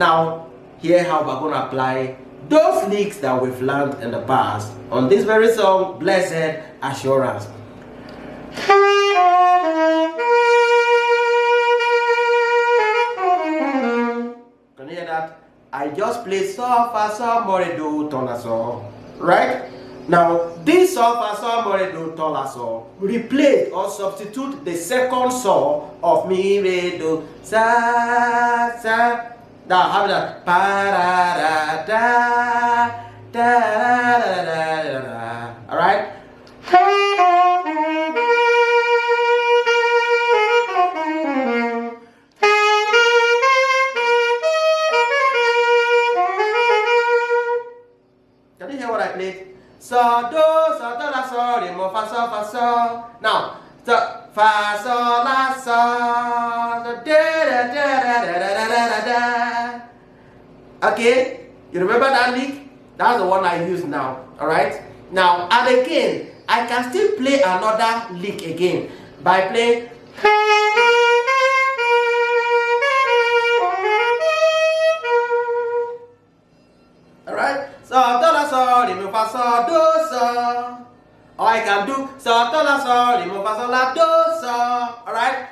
Now, here how we're going to apply those licks that we've learned in the past on this very song, Blessed Assurance. Can you hear that? I just play sol, fa, sol, mo, re, do, ton, la, sol. Right? Now, this sol, fa, sol, mo, re, do, ton, la, sol replace or substitute the second sol of mi, re, do, sa, sa. Now, how about that? Pa, da, da, da, da, da, da, da. All right? Can you hear what I played? So, do, so, do, la, so, re, mo, fa, so, fa, so. Now, so, fa, so, la, so, so, da, da, da, da, da, da, da, da. Okay, you remember that lick? That's the one I use now. All right. Now, and again, I can still play another lick again by playing. All right. So, do, la, so, re, mi, fa, so, do, so. Or I can do so, do, la, so, re, mi, fa, so, la, do, so. All right.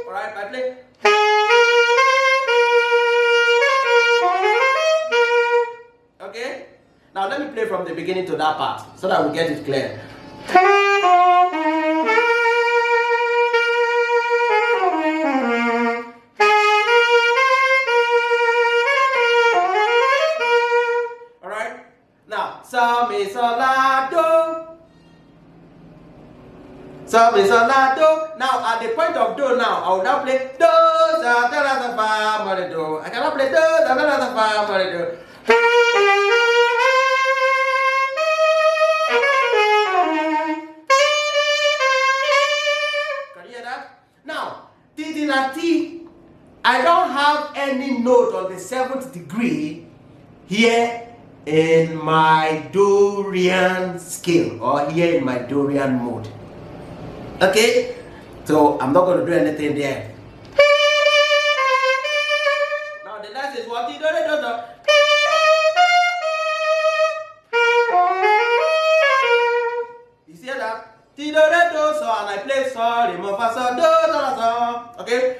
All right. I play. Okay? Now let me play from the beginning to that part so that we get it clear. Alright? Now, so, mi, so, la, do. So, mi, so, la, do. Now, at the point of do now, I will now play do, so, do, la, so, fa, mo, re, do. I cannot play do, so, do, la, so, fa, mo, re, do. Now, T, I don't have any note on the 7th degree here in my Dorian scale or here in my Dorian mode. Okay? So, I'm not going to do anything there. Now, the next is what T, do, do, do. You see that? Ti, do, re, do, so, and I play sol, re, mo, fa, so, do, do, la, so. Okay?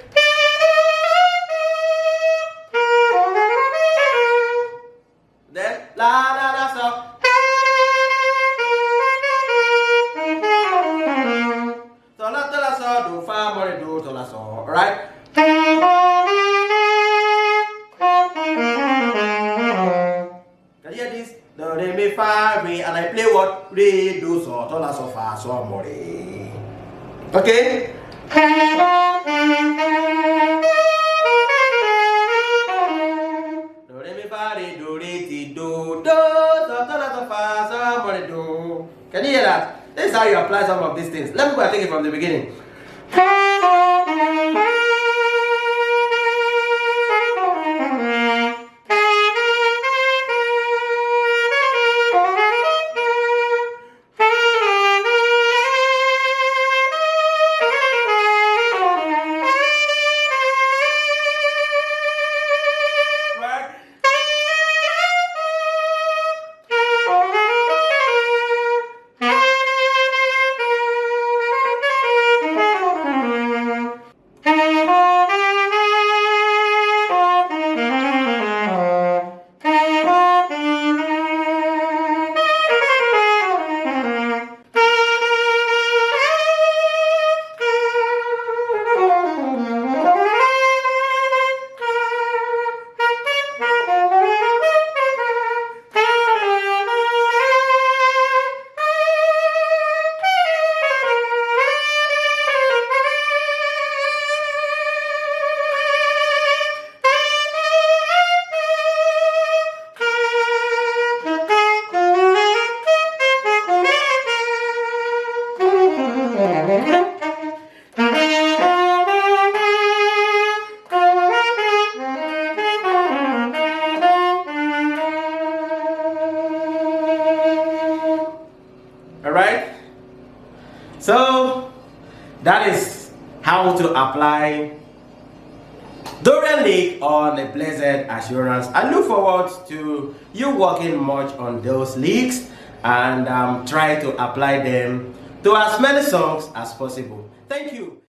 Then, la, la, la, so. So, la, do, la, so, do, fa, mo, re, do, do, la, so. Alright? Can you hear this? Do, re, mi, fa, re, and I play what? Re, do, so, do, la, so, fa, so, mo, re. Okay? Do, re, mi, fa, re, do, re, ti, do, do, so, do, la, so, fa, so, mo, re, do. Can you hear that? This is how you apply some of these things. Let me go and take it from the beginning. Alright? So that is how to apply Dorian Licks on a Blessed Assurance. I look forward to you working much on those licks and try to apply them to as many songs as possible. Thank you.